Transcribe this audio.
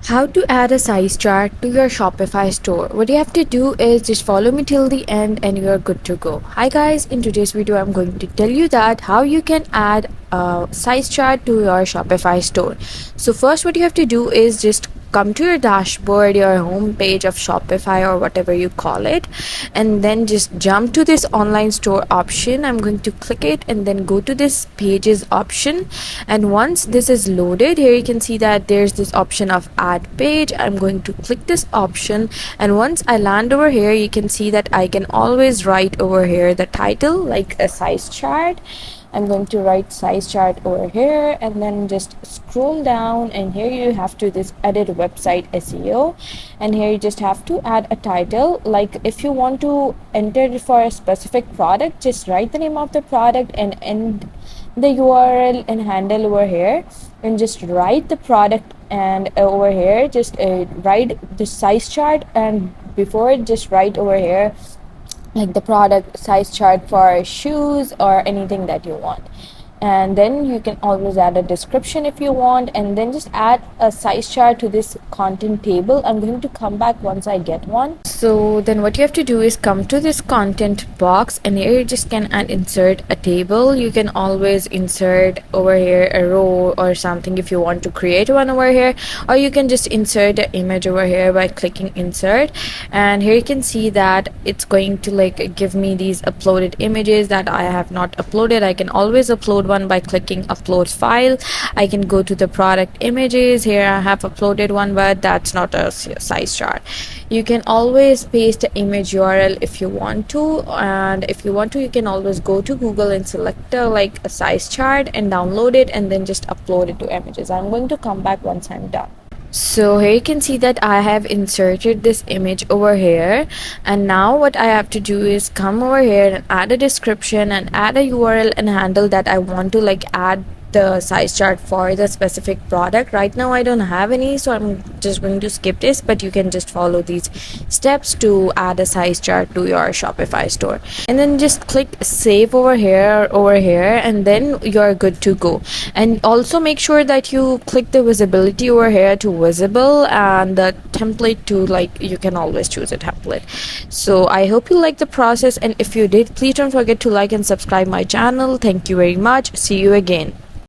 How to add a size chart to your Shopify store. What you have to do is just follow me till the end and you are good to go. Hi guys, in today's video I'm going to tell you that how you can add a size chart to your Shopify store. So first what you have to do is just come to your dashboard, your home page of Shopify or whatever you call it, and then just jump to this online store option. I'm going to click it and then go to this pages option, and once this is loaded, here you can see that there's this option of add page. I'm going to click this option, and once I land over here, you can see that I can always write over here the title like a size chart. I'm going to write size chart over here and then just scroll down, and here you have to this edit website SEO, and here you just have to add a title. Like if you want to enter it for a specific product, just write the name of the product and end the URL and handle over here, and just write the product, and over here just write the size chart, and before it just write over here like the product size chart for shoes or anything that you want. And then you can always add a description if you want, and then just add a size chart to this content table. I'm going to come back once I get one. So then what you have to do is come to this content box, and here you just can insert a table. You can always insert over here a row or something if you want to create one over here, or you can just insert an image over here by clicking insert. And here you can see that it's going to like give me these uploaded images that I have not uploaded. I can always upload one by clicking upload file. I can go to the product images. Here I have uploaded one, but that's not a size chart. You can always paste the image URL if you want to, and if you want to, you can always go to Google and select like a size chart and download it and then just upload it to images. I'm going to come back once I'm done. So here you can see that I have inserted this image over here, and now what I have to do is come over here and add a description and add a URL and handle that I want to like add the size chart for the specific product. Right now I don't have any, so I'm just going to skip this, but you can just follow these steps to add a size chart to your Shopify store, and then just click save over here, and then you're good to go. And also make sure that you click the visibility over here to visible, and the template to like you can always choose a template. So I hope you like the process, and if you did, please don't forget to like and subscribe my channel. Thank you very much. See you again.